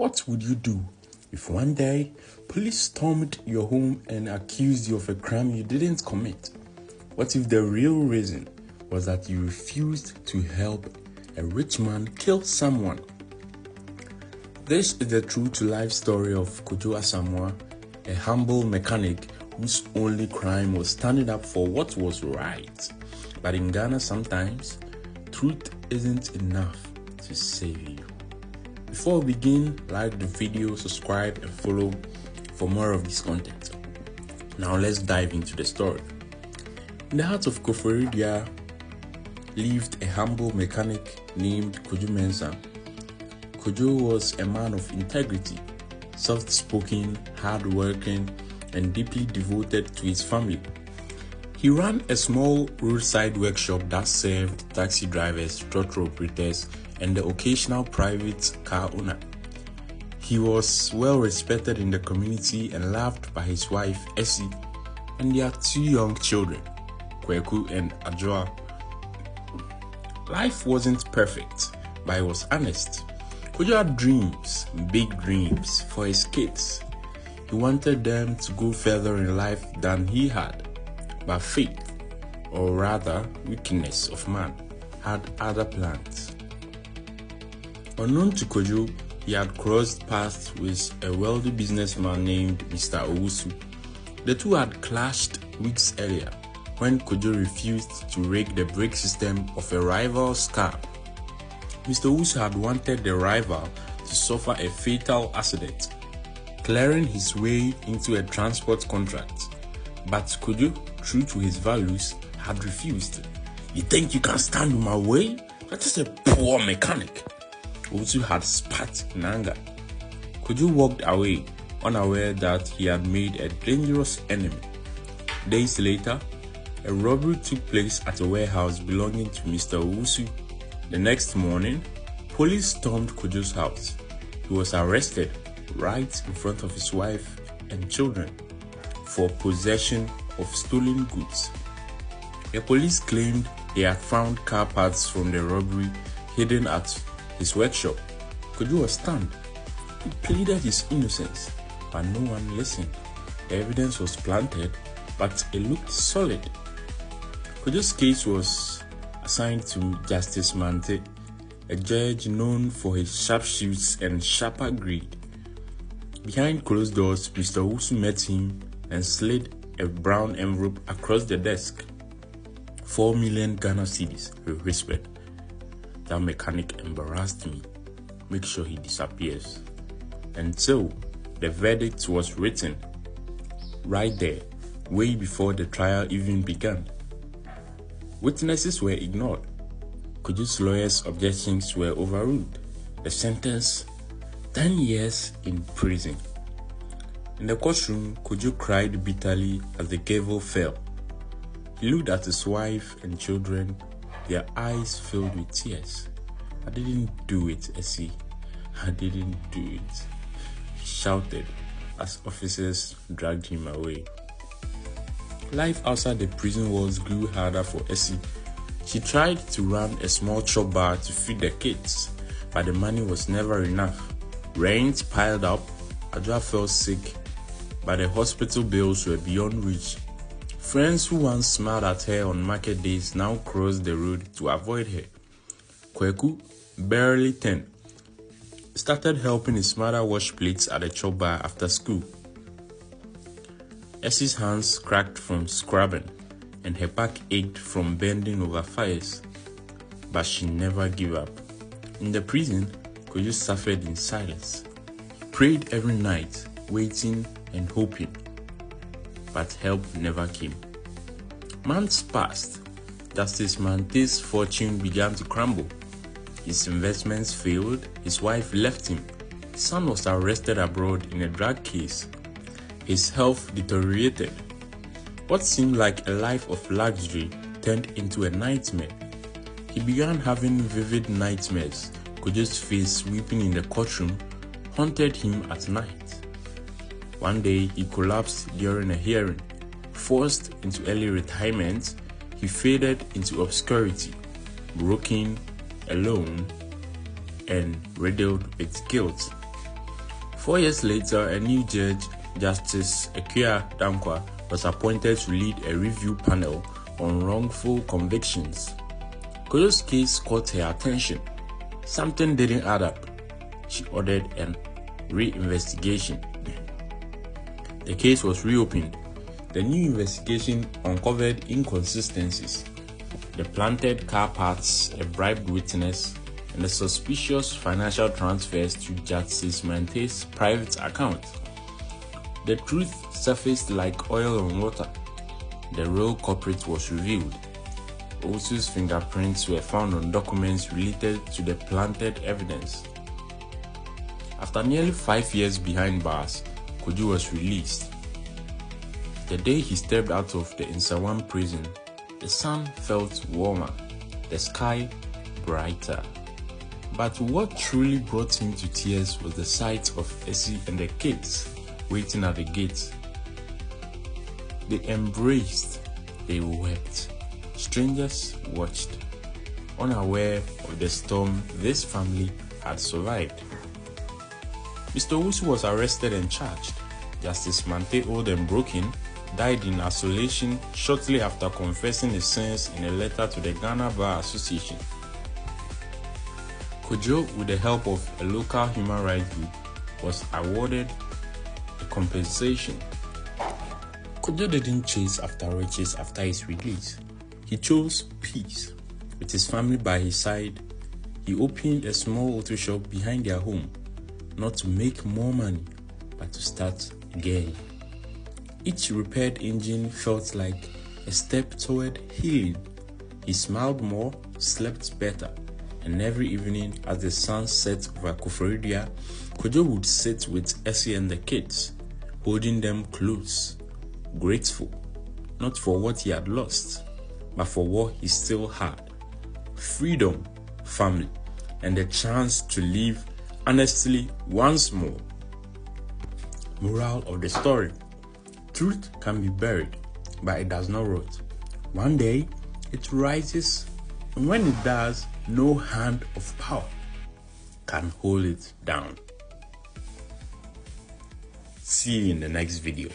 What would you do if one day police stormed your home and accused you of a crime you didn't commit? What if the real reason was that you refused to help a rich man kill someone? This is the true-to-life story of Kojo Mensah, a humble mechanic whose only crime was standing up for what was right. But in Ghana, sometimes truth isn't enough to save you. Before we begin, like the video, subscribe and follow for more of this content. Now let's dive into the story. In the heart of Koforidua lived a humble mechanic named Kojo Mensah. Kojo was a man of integrity, soft-spoken, hard-working, and deeply devoted to his family. He ran a small roadside workshop that served taxi drivers, tractor operators, and the occasional private car owner. He was well respected in the community and loved by his wife, Essie, and their two young children, Kweku and Adjoa. Life wasn't perfect, but it was honest. Kojo had dreams, big dreams, for his kids. He wanted them to go further in life than he had, but faith, or rather weakness of man, had other plans. Unknown to Kojo, he had crossed paths with a wealthy businessman named Mr. Owusu. The two had clashed weeks earlier when Kojo refused to rake the brake system of a rival's car. Mr. Owusu had wanted the rival to suffer a fatal accident, clearing his way into a transport contract. But Kojo, true to his values, had refused. "You think you can stand in my way? That is a poor mechanic." Owusu had spat in anger. Kojo walked away, unaware that he had made a dangerous enemy. Days later, a robbery took place at a warehouse belonging to Mr. Owusu. The next morning, police stormed Kojo's house. He was arrested right in front of his wife and children for possession of stolen goods. The police claimed they had found car parts from the robbery hidden at his workshop. Kojo was stunned. He pleaded his innocence, but no one listened. The evidence was planted, but it looked solid. Kojo's case was assigned to Justice Mante, a judge known for his sharp shoots and sharper greed. Behind closed doors, Mr. Owusu met him and slid a brown envelope across the desk. 4 million Ghana cedis, he whispered. "That mechanic embarrassed me. Make sure he disappears." And so, the verdict was written, right there, way before the trial even began. Witnesses were ignored. Kojo's lawyers' objections were overruled. The sentence, 10 years in prison. In the courtroom, Kojo cried bitterly as the gavel fell. He looked at his wife and children, their eyes filled with tears. "I didn't do it, Essie. I didn't do it," he shouted as officers dragged him away. Life outside the prison walls grew harder for Essie. She tried to run a small chop bar to feed the kids, but the money was never enough. Rent piled up, Adjoa fell sick, but the hospital bills were beyond reach. Friends who once smiled at her on market days now crossed the road to avoid her. Kweku, barely 10, started helping his mother wash plates at the chop bar after school. Essie's hands cracked from scrubbing, and her back ached from bending over fires. But she never gave up. In the prison, Kojo suffered in silence. He prayed every night, waiting and hoping. But help never came. Months passed. Justice Mante's fortune began to crumble. His investments failed. His wife left him. His son was arrested abroad in a drug case. His health deteriorated. What seemed like a life of luxury turned into a nightmare. He began having vivid nightmares. Kojo's face weeping in the courtroom haunted him at night. One day, he collapsed during a hearing. Forced into early retirement, he faded into obscurity, broken, alone, and riddled with guilt. 4 years later, a new judge, Justice Ekia Dankwa, was appointed to lead a review panel on wrongful convictions. Kojo's case caught her attention. Something didn't add up. She ordered a re-investigation. The case was reopened. The new investigation uncovered inconsistencies. The planted car parts, a bribed witness, and the suspicious financial transfers to Justice Mante's private account. The truth surfaced like oil on water. The real culprit was revealed. Owusu's fingerprints were found on documents related to the planted evidence. After nearly 5 years behind bars, Kojo was released. The day he stepped out of the Nsawam prison, the sun felt warmer, the sky brighter. But what truly brought him to tears was the sight of Essie and the kids waiting at the gate. They embraced, they wept. Strangers watched, unaware of the storm this family had survived. Mr. Owusu was arrested and charged. Justice Mante, old and broken, died in isolation shortly after confessing his sins in a letter to the Ghana Bar Association. Kojo, with the help of a local human rights group, was awarded a compensation. Kojo didn't chase after riches after his release. He chose peace. With his family by his side, he opened a small auto shop behind their home, not to make more money, but to start again. Each repaired engine felt like a step toward healing. He smiled more, slept better, and every evening as the sun set over Koforidua, Kojo would sit with Essie and the kids, holding them close, grateful, not for what he had lost, but for what he still had: freedom, family, and the chance to live honestly once more. Moral of the story: truth can be buried, but it does not rot. One day, it rises, and when it does, no hand of power can hold it down. See you in the next video.